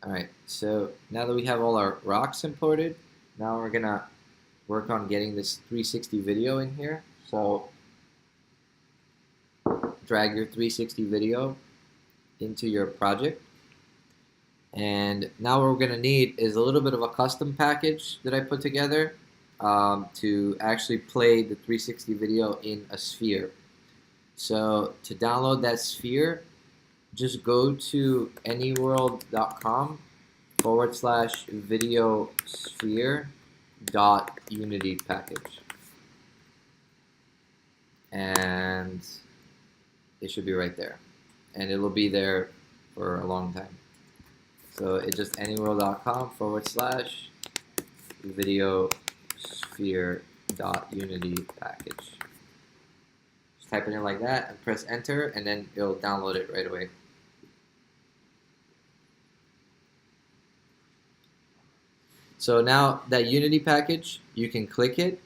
Alright, so now that we have all our rocks imported, now we're gonna work on getting this 360 video in here. So drag your 360 video into your project. And now what we're gonna need is a little bit of a custom package that I put together to actually play the 360 video in a sphere. So to download that sphere, just go to anyworld.com/video sphere.unity package, and it should be right there, and it'll be there for a long time. So it's just anyworld.com/video sphere.unity package. Just type it in like that and press enter, and then it'll download it right away. So now that Unity package, you can click it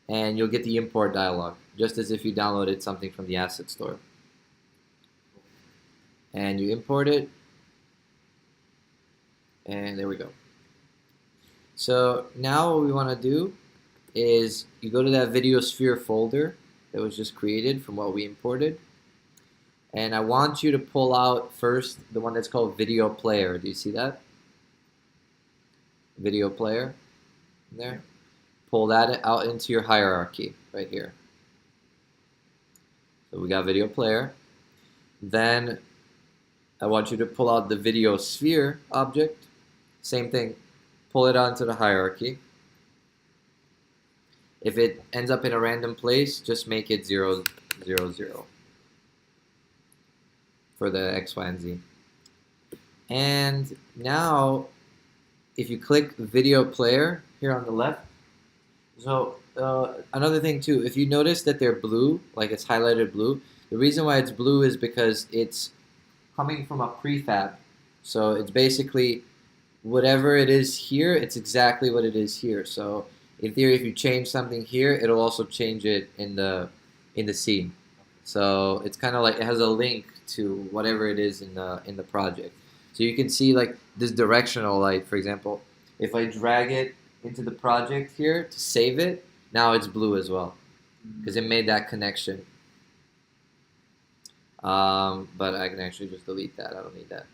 and you'll get the import dialog, just as if you downloaded something from the asset store. And you import it, and there we go. So now what we want to do is you go to that video sphere folder that was just created from what we imported, and I want you to pull out first the one that's called video player. Do you see that? Video player there. Pull that out into your hierarchy right here. So we got video player. Then I want you to pull out the video sphere object. Same thing. Pull it onto the hierarchy. If it ends up in a random place, just make it 0, 0, 0 for the X, Y, and Z. And now if you click video player here on the left, so another thing too, if you notice that they're blue, like it's highlighted blue, the reason why it's blue is because it's coming from a prefab. So it's basically whatever it is here, it's exactly what it is here. So in theory, if you change something here, it'll also change it in the scene. So it's kind of like it has a link to whatever it is in the project. So you can see like this directional light, for example. If I drag it into the project here to save it, now it's blue as well because it made that connection. But I can actually just delete that. I don't need that.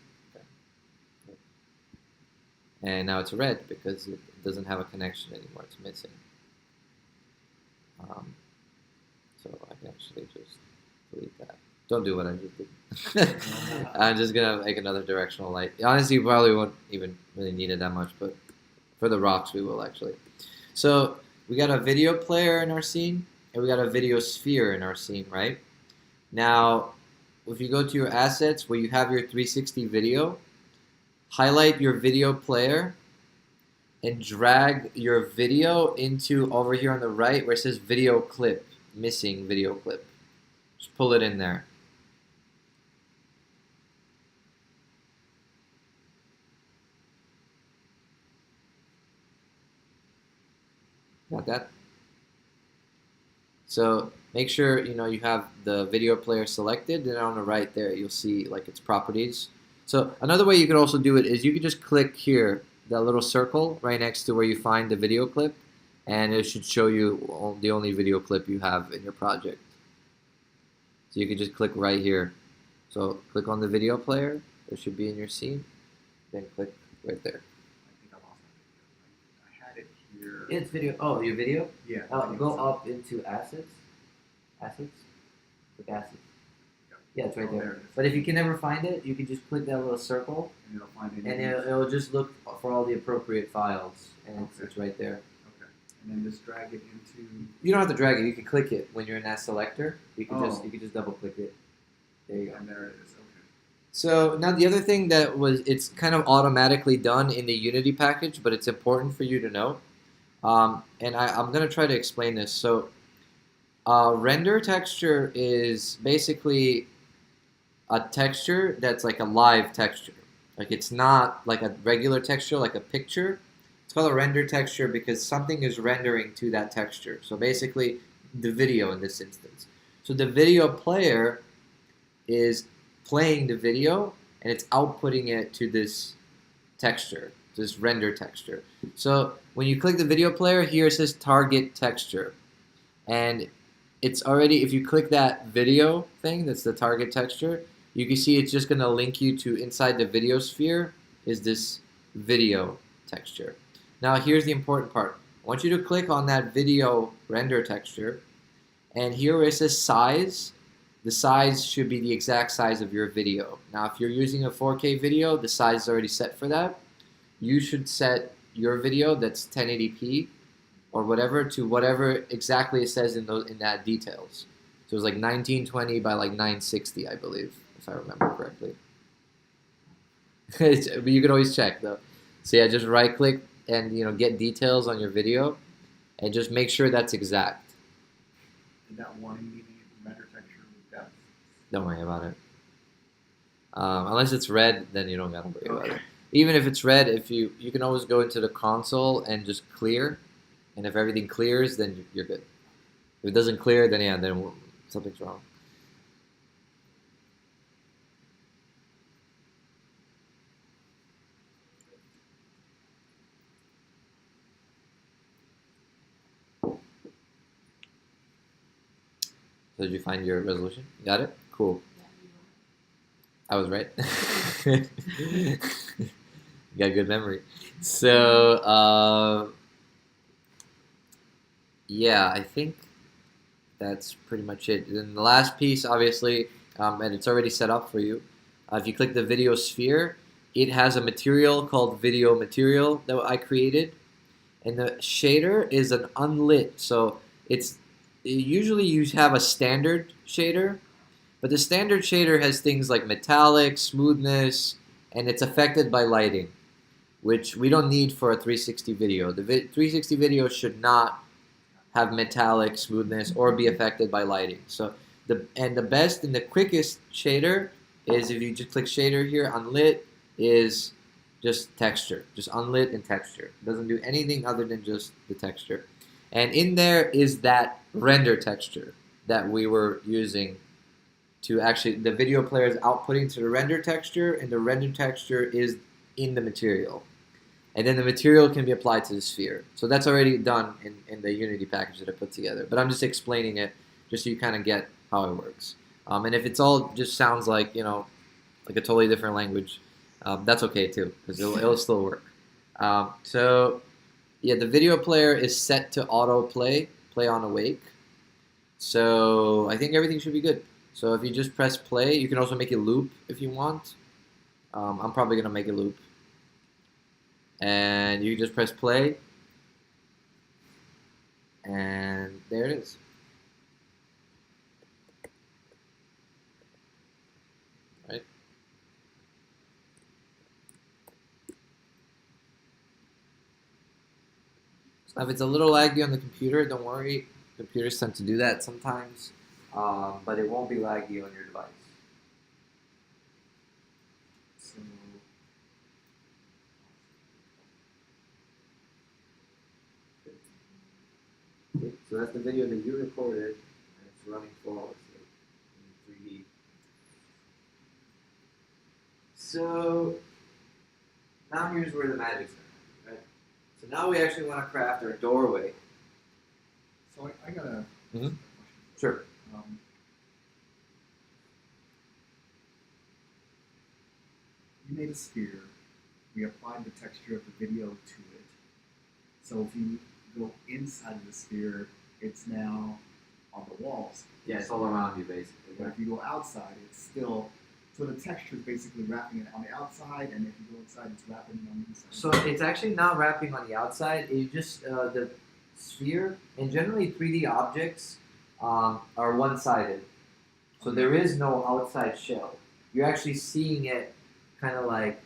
Okay. And now it's red because it doesn't have a connection anymore. It's missing. So I can actually just delete that. Don't do what I just did. I'm just gonna make another directional light. Honestly, you probably won't even really need it that much, but for the rocks we will actually. So we got a video player in our scene, and we got a video sphere in our scene, right? Now, if you go to your assets where you have your 360 video, highlight your video player, and drag your video into over here on the right where it says video clip, missing video clip. Just pull it in there. Got that? So make sure you have the video player selected, and on the right there you'll see like its properties. So another way you could also do it is you could just click here, that little circle right next to where you find the video clip, and it should show you the only video clip you have in your project. So you can just click right here. So click on the video player, it should be in your scene, then click right there. It's video. Oh, your video? Yeah. Go up into assets. Assets? Click assets. Yep. Yeah, it's right Oh, there. it is. But if you can never find it, you can just click that little circle, And it'll find it. and it'll just look for all the appropriate files, and it's right there. Okay. And then just drag it into. You don't have to drag it. You can click it when you're in that selector. You can Oh. you can just double click it. There you go. And there it is. Okay. So now the other thing it's kind of automatically done in the Unity package, but it's important for you to know. And I'm going to try to explain this. So render texture is basically a texture that's like a live texture. Like it's not like a regular texture, like a picture. It's called a render texture because something is rendering to that texture. So basically the video in this instance. So the video player is playing the video and it's outputting it to this texture, this render texture. So when you click the video player, here it says target texture. And it's already, if you click that video thing, that's the target texture, you can see it's just gonna link you to inside the video sphere is this video texture. Now here's the important part. I want you to click on that video render texture, and here where it says size, the size should be the exact size of your video. Now if you're using a 4K video, the size is already set for that. You should set your video that's 1080p or whatever to whatever exactly it says in that details. So it was like 1920 by like 960, I believe, if I remember correctly. But you can always check though. So yeah, just right click and get details on your video, and just make sure that's exact. Did that warning mean render texture with depth? Don't worry about it. Unless it's red, then you don't gotta worry about it. Even if it's red, if you can always go into the console and just clear, and if everything clears, then you're good. If it doesn't clear, then yeah, then something's wrong. So did you find your resolution? You got it? Cool. I was right. You got good memory. So, yeah, I think that's pretty much it. Then the last piece, obviously, and it's already set up for you. If you click the video sphere, it has a material called video material that I created. And the shader is an unlit. So usually you have a standard shader, but the standard shader has things like metallic, smoothness, and it's affected by lighting, which we don't need for a 360 video. The 360 video should not have metallic, smoothness, or be affected by lighting. So the best and the quickest shader is if you just click shader here, unlit is just texture, just unlit and texture. It doesn't do anything other than just the texture. And in there is that render texture that we were using to actually, the video player is outputting to the render texture, and the render texture is in the material. And then the material can be applied to the sphere. So that's already done in the Unity package that I put together. But I'm just explaining it just so you kind of get how it works. And if it's all just sounds like, like a totally different language, that's okay too, because it'll still work. So yeah, the video player is set to auto play on awake. So I think everything should be good. So if you just press play, you can also make it loop if you want. I'm probably gonna make it loop. And you just press play, and there it is. Right? So if it's a little laggy on the computer, don't worry. Computers tend to do that sometimes, but it won't be laggy on your device. So that's the video that you recorded, and it's running flawlessly in 3D. So now here's where the magic's going, right? So now we actually want to craft our doorway. So I got a question. Sure. You made a sphere. We applied the texture of the video to it. So if you go inside of the sphere, it's now on the walls. Yeah, it's all around you basically. But if you go outside, it's still, so the texture is basically wrapping it on the outside, and if you go inside, it's wrapping it on the inside. So it's actually not wrapping on the outside. It just the sphere, and generally 3D objects are one-sided. So there is no outside shell. You're actually seeing it kind of like,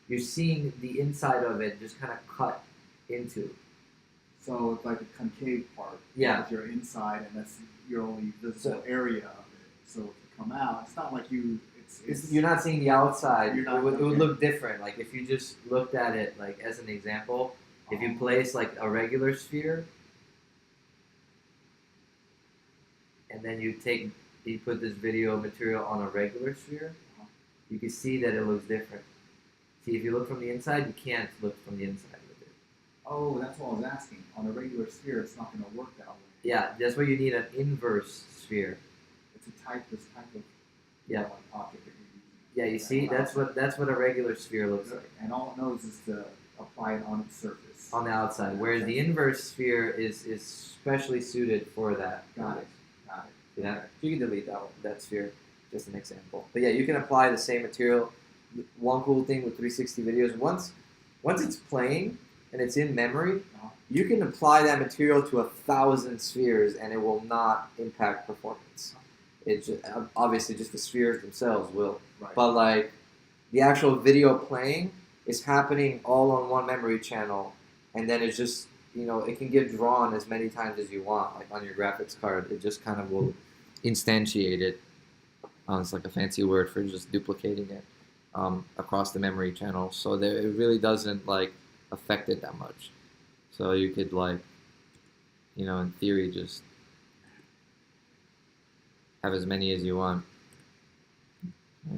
you're seeing the inside of it just kind of cut into. So it's like a concave part. Yeah. Because you're inside, and that's your only visible area of it. So if you come out, it's not like you. You're not seeing the outside. You're not, it would look different. Like if you just looked at it, like as an example, if you place like a regular sphere, and then you put this video material on a regular sphere, you can see that it looks different. See, if you look from the inside, you can't look from the inside with it. Oh, that's what I was asking. On a regular sphere, it's not going to work that way. Yeah, that's why you need an inverse sphere. It's this type of Yeah. object that you're using. Yeah, you see, that's what a regular sphere looks like And all it knows is to apply it on its surface. on the outside. Whereas the inverse sphere is specially suited for that. Got it. Got it. Yeah, Okay. you can delete that sphere, just an example. But yeah, you can apply the same material. One cool thing with 360 videos, once it's playing and it's in memory, Uh-huh. you can apply that material to 1,000 spheres and it will not impact performance. It just, obviously just the spheres themselves will, Right. but like the actual video playing is happening all on one memory channel, and then it's just, it can get drawn as many times as you want, like on your graphics card. It just kind of will instantiate it. It's like a fancy word for just duplicating it across the memory channel. So it really doesn't like affect it that much. So you could like, in theory, just have as many as you want.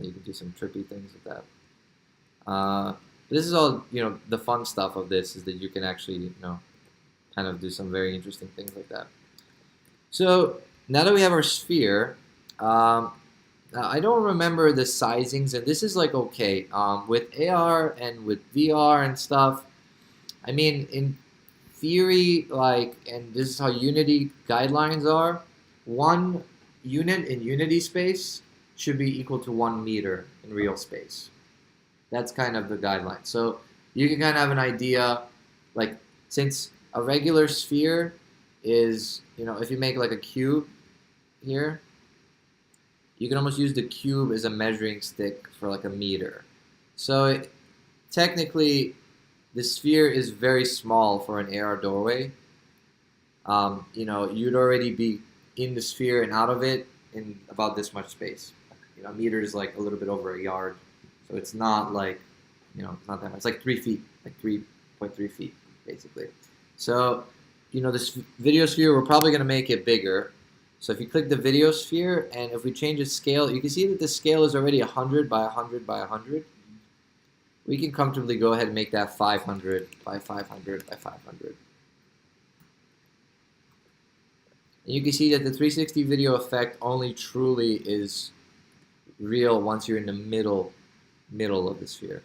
You can do some trippy things with that. This is all, the fun stuff of this is that you can actually, kind of do some very interesting things like that. So now that we have our sphere, I don't remember the sizings, and this is like okay. With AR and with VR and stuff, I mean, in theory, like, and this is how Unity guidelines are, 1 unit in Unity space should be equal to 1 meter in real space. That's kind of the guideline. So you can kind of have an idea, like, since a regular sphere is, if you make like a cube here, you can almost use the cube as a measuring stick for like a meter. So technically, the sphere is very small for an AR doorway. You'd already be in the sphere and out of it in about this much space. A meter is like a little bit over a yard. So it's not like, not that much. It's like 3 feet, like 3.3 feet, basically. So, this video sphere, we're probably going to make it bigger. So if you click the video sphere, and if we change the scale, you can see that the scale is already 100 by 100 by 100. We can comfortably go ahead and make that 500 by 500 by 500. And you can see that the 360 video effect only truly is real once you're in the middle of the sphere.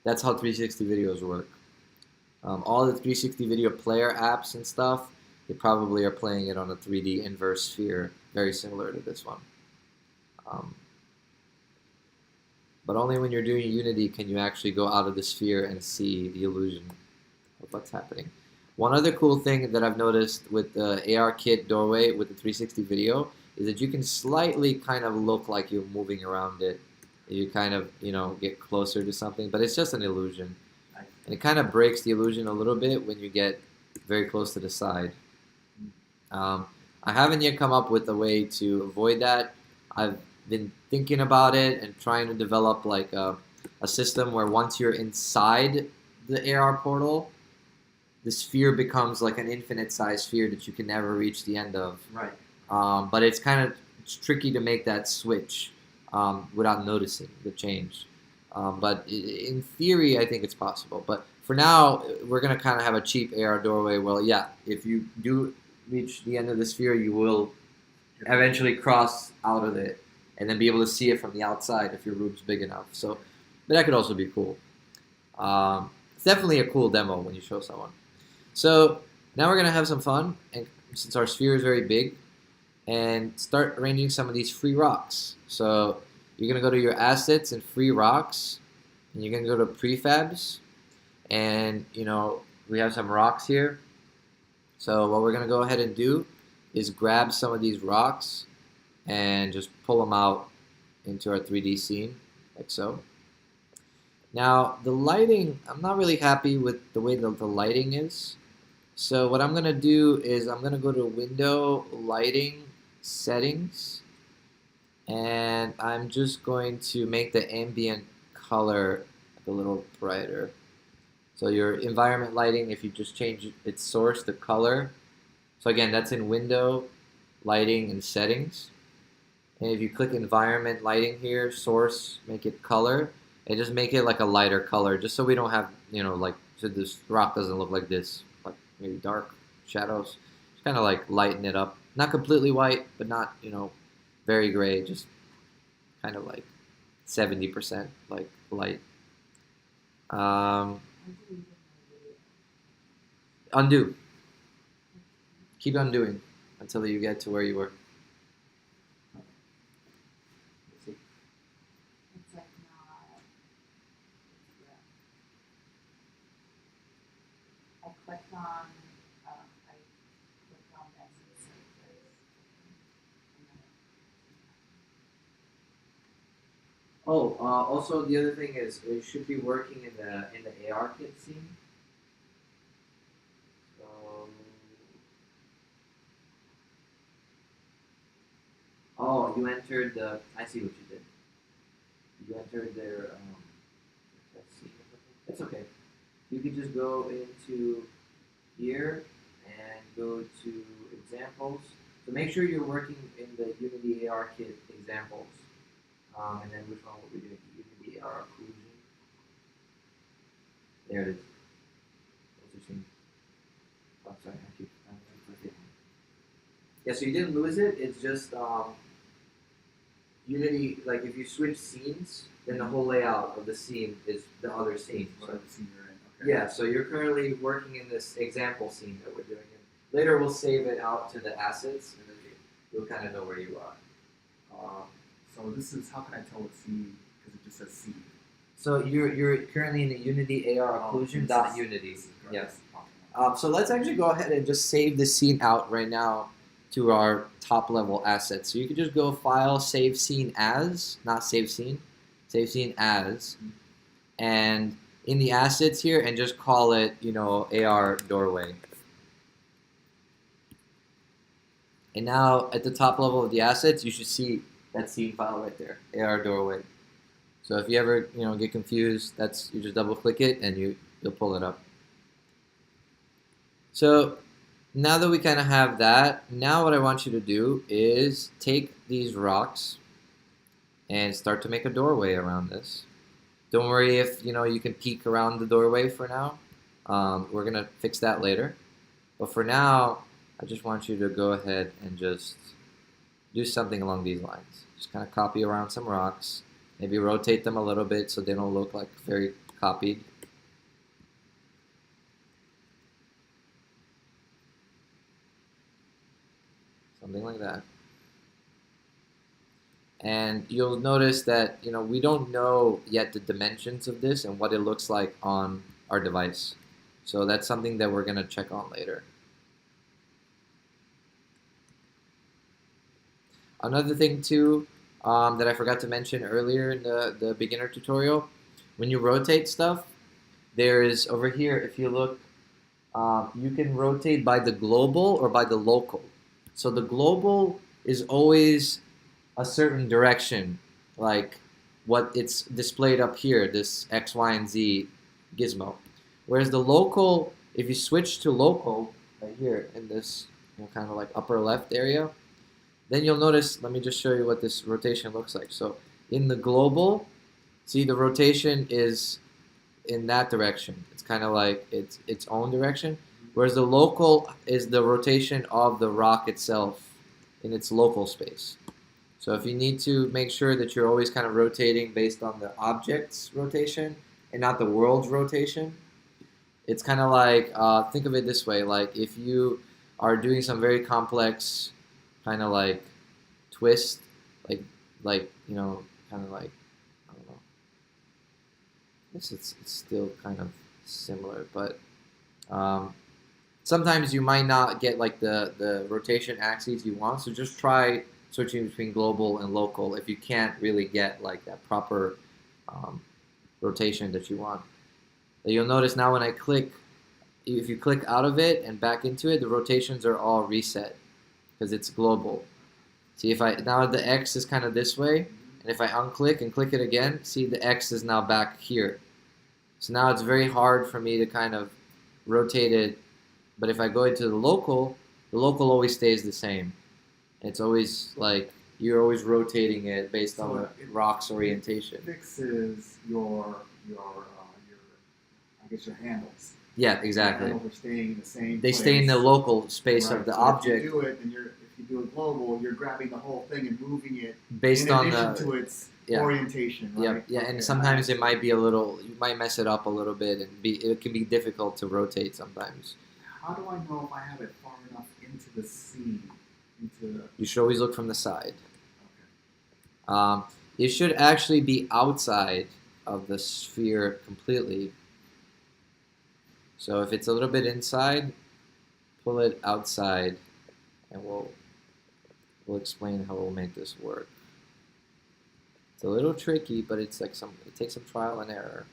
That's how 360 videos work. All the 360 video player apps and stuff, they probably are playing it on a 3D inverse sphere, very similar to this one. But only when you're doing Unity can you actually go out of the sphere and see the illusion of what's happening. One other cool thing that I've noticed with the ARKit doorway with the 360 video is that you can slightly kind of look like you're moving around it. You kind of, get closer to something, but it's just an illusion. And it kind of breaks the illusion a little bit when you get very close to the side. I haven't yet come up with a way to avoid that. I've been thinking about it and trying to develop like a system where once you're inside the AR portal, the sphere becomes like an infinite size sphere that you can never reach the end of. Right. But it's tricky to make that switch without noticing the change. But in theory, I think it's possible. But for now, we're going to kind of have a cheap AR doorway. Well, yeah, if you do reach the end of the sphere, you will eventually cross out of it and then be able to see it from the outside if your room's big enough. So, but that could also be cool. It's definitely a cool demo when you show someone. So now we're going to have some fun, and since our sphere is very big, and start arranging some of these free rocks. So you're going to go to your assets and free rocks, and you're going to go to prefabs, and we have some rocks here. So what we're going to go ahead and do is grab some of these rocks and just pull them out into our 3D scene, like so. Now the lighting, I'm not really happy with the way that the lighting is. So what I'm going to do is I'm going to go to Window, Lighting, Settings, and I'm just going to make the ambient color a little brighter. So your environment lighting, if you just change its source, the color. So again, that's in Window, Lighting, and Settings. And if you click Environment Lighting here, Source, make it color, and just make it like a lighter color, just so we don't have, like, so this rock doesn't look like this, like maybe dark shadows. Just kind of like lighten it up. Not completely white, but not, very gray. Just kind of like 70% like light. Um, Undo. Keep undoing until you get to where you were. Let's see. It's like not. I clicked on. I clicked on exit searches. Oh, also the other thing is it should be working in the ARKit scene. So, oh, you entered the. I see what you did. You entered their. Let's see. It's okay. You can just go into here and go to examples. So make sure you're working in the Unity ARKit examples. And then which one will we do? Unity AR occlusion. There it is. What's your scene? Oh, sorry, I keep. Yeah, so you didn't lose it. It's just Unity. Like if you switch scenes, then the whole layout of the scene is the other scene. Whatever scene you're in. Okay. Yeah, so you're currently working in this example scene that we're doing. And later we'll save it out to the assets, and then you'll kind of know where you are. So this is, how can I tell what scene? Because it just says scene. So you're currently in the Unity AR occlusion dot Unity. Yes. So let's actually go ahead and just save this scene out right now to our top level assets. So you can just go File, Save Scene As, not Save Scene, Save Scene As, and in the assets here, and just call it, AR doorway. And now at the top level of the assets, you should see that scene file right there, AR doorway. So if you ever, get confused, you just double click it and you'll pull it up. So now that we kind of have that, now what I want you to do is take these rocks and start to make a doorway around this. Don't worry if, you can peek around the doorway for now. We're going to fix that later. But for now, I just want you to go ahead and just do something along these lines. Just kind of copy around some rocks. Maybe rotate them a little bit so they don't look like very copied. Something like that. And you'll notice that, we don't know yet the dimensions of this and what it looks like on our device. So that's something that we're going to check on later. Another thing too that I forgot to mention earlier in the beginner tutorial, when you rotate stuff, there is over here, if you look, you can rotate by the global or by the local. So the global is always a certain direction, like what it's displayed up here, this X, Y, and Z gizmo. Whereas the local, if you switch to local, right here in this kind of like upper left area, then you'll notice, let me just show you what this rotation looks like. So in the global, see the rotation is in that direction. It's kind of like its own direction. Whereas the local is the rotation of the rock itself in its local space. So if you need to make sure that you're always kind of rotating based on the object's rotation and not the world's rotation, it's kind of like, think of it this way, like if you are doing some very complex kind of like twist, like kind of like, I don't know. I guess it's still kind of similar, but sometimes you might not get like the rotation axes you want, so just try switching between global and local if you can't really get like that proper rotation that you want. You'll notice now when I click, if you click out of it and back into it, the rotations are all reset because it's global. See, if now the X is kind of this way, and if I unclick and click it again, see the X is now back here. So now it's very hard for me to kind of rotate it, but if I go into the local always stays the same. It's always like you're always rotating it based on So the rock's orientation. Fixes I guess your handles. Yeah, exactly. Your handles are staying in the same They place. stay in the local space Right. of the So object If you do it, then if you do it global, you're grabbing the whole thing and moving it based in on addition the to its yeah. orientation, right? Yeah, Okay, and sometimes it I might be a little. You might mess it up a little bit, and it can be difficult to rotate sometimes. How do I know if I have it far enough into the scene? You should always look from the side. Okay. It should actually be outside of the sphere completely. So if it's a little bit inside, pull it outside, and we'll explain how we'll make this work. It's a little tricky, but it's like it takes some trial and error.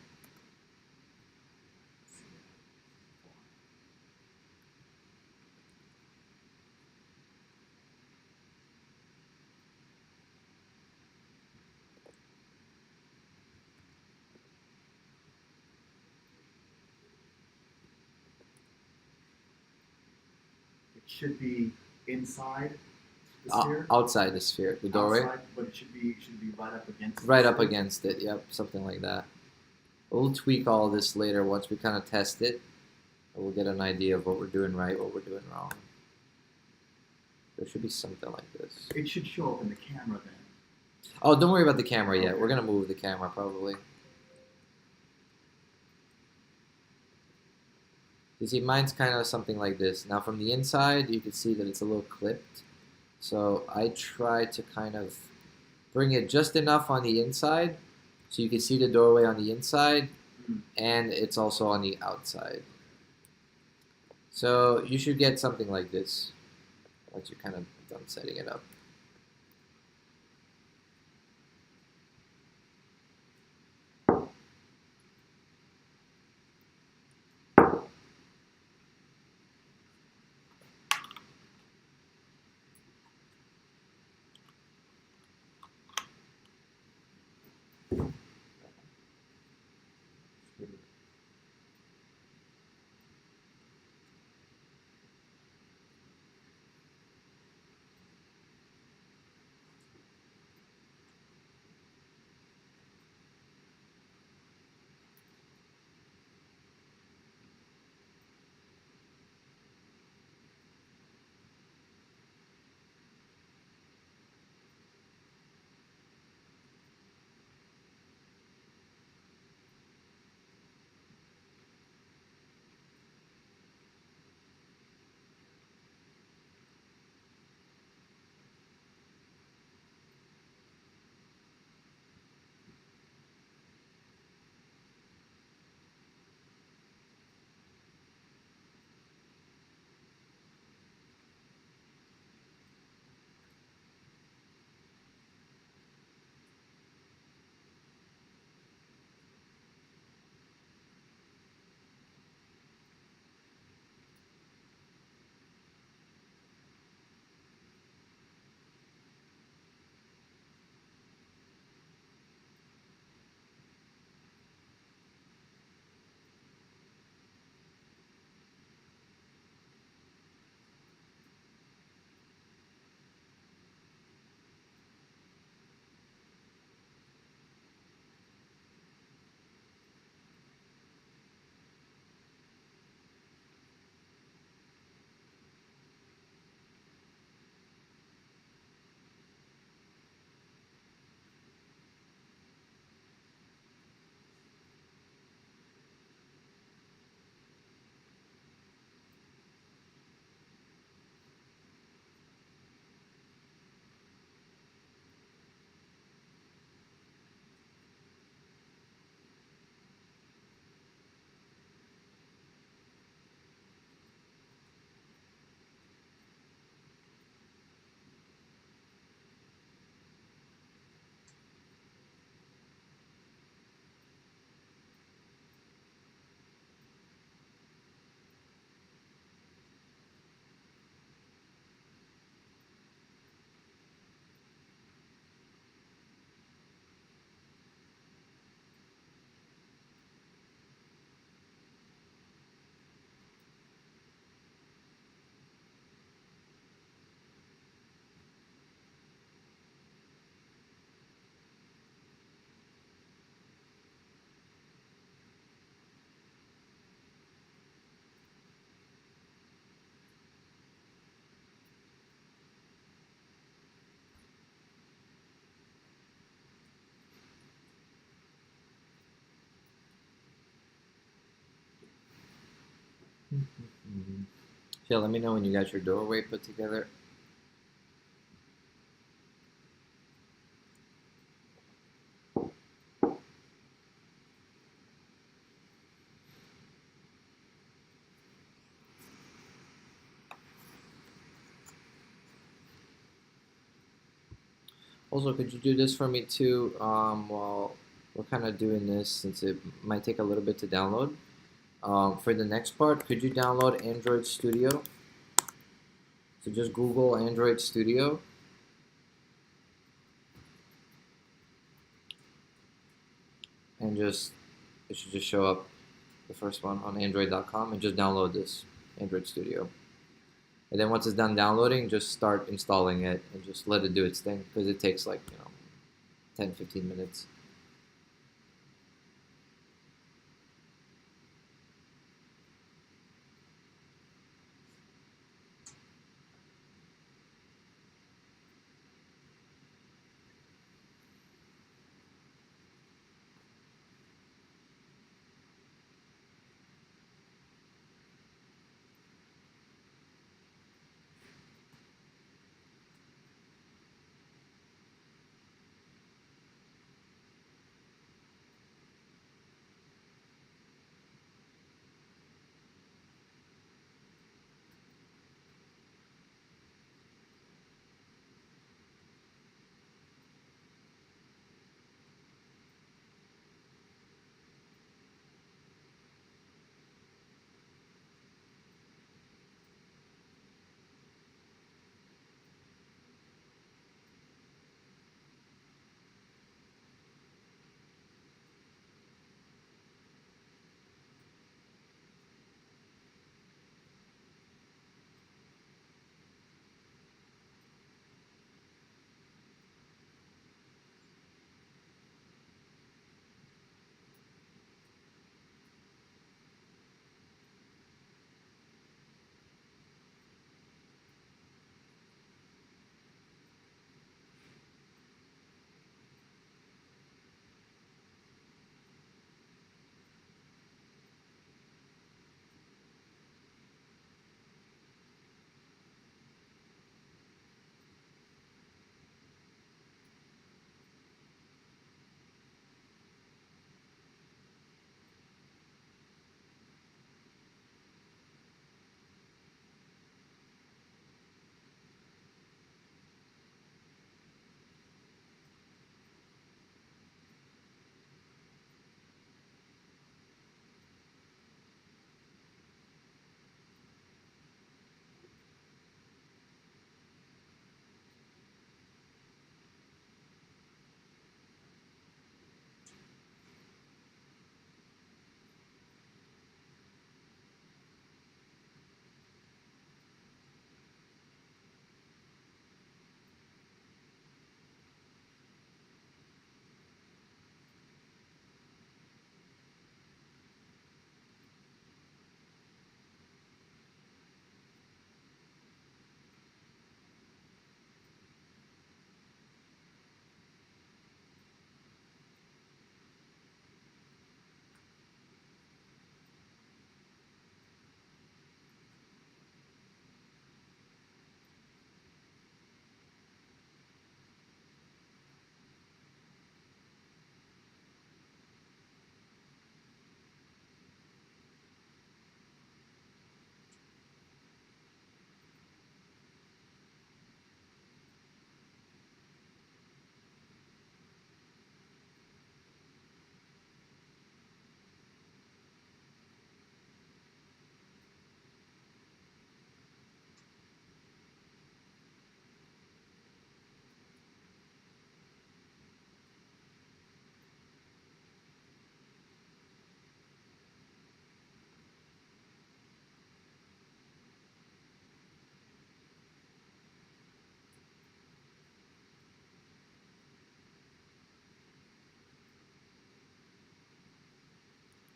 It should be inside the sphere. Outside the sphere, the doorway. Outside, but it should be right up against. Right up against it. Yep, something like that. We'll tweak all this later once we kind of test it. We'll get an idea of what we're doing right, what we're doing wrong. There should be something like this. It should show up in the camera then. Oh, don't worry about the camera yet. We're gonna move the camera probably. You see, mine's kind of something like this. Now from the inside, you can see that it's a little clipped. So I try to kind of bring it just enough on the inside so you can see the doorway on the inside and it's also on the outside. So you should get something like this once you're kind of done setting it up. Yeah, let me know when you got your doorway put together. Also, could you do this for me too? While we're kind of doing this, since it might take a little bit to download. For the next part, could you download Android Studio? So just Google Android Studio, and just it should just show up, the first one on Android.com, and just download this Android Studio. And then once it's done downloading, just start installing it and just let it do its thing, because it takes like 10-15 minutes.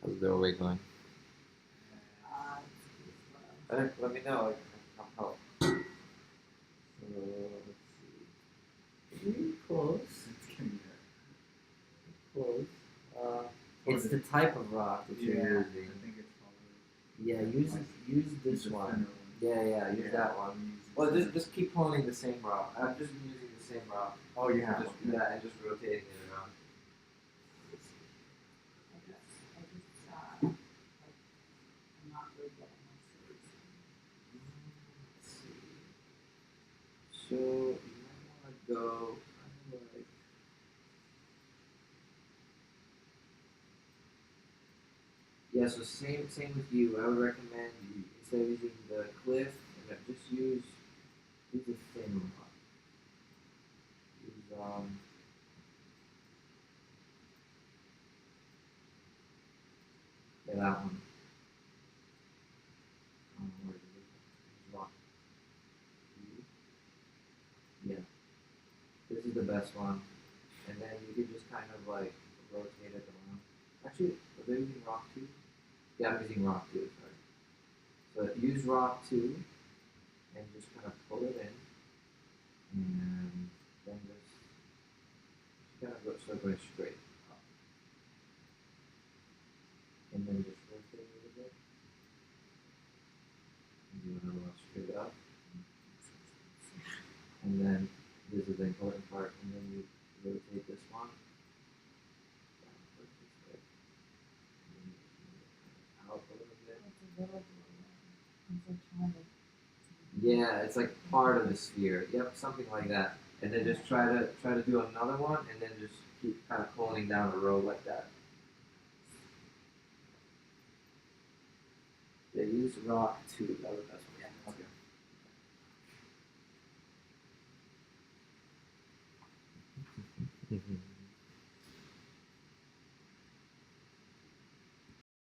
How's the doorway going? Let me know. I'll help. So, let's see. Pretty close. It's getting there. Close. It's the type of rock that you're Yeah, I using. think it's probably. Yeah, use this the one. thinner Yeah, use Yeah. that one. Well, just keep pulling the same rock. I've just been using the same rock. Oh, you have. Just, Okay. yeah, and just rotating it around. Like, I'm not really getting my sleeves. Let's see. So you might want to go kind of like. Yeah, so same with you. I would recommend you instead of using the cliff, just use a thin rock. Use yeah, that one. Where is it? Use rock two. Yeah, this is the best one. And then you can just kind of like rotate it around. Actually, are they using rock two? Yeah, I'm using rock two. Sorry. So use rock two and just kind of pull it in, and then just kind of go start going straight up, and then just rotate a little bit, and do another one straight up, and then this is the important part, and then you rotate this one backwards this way, and then you just move it kind of out a little bit. It's a little blue. I'm so trying to. Yeah, it's like part of the sphere. Yep, something like that. And then just try to do another one, and then just keep kind of pulling down a row like that. They use rock too. That was the best one. Yeah. Okay.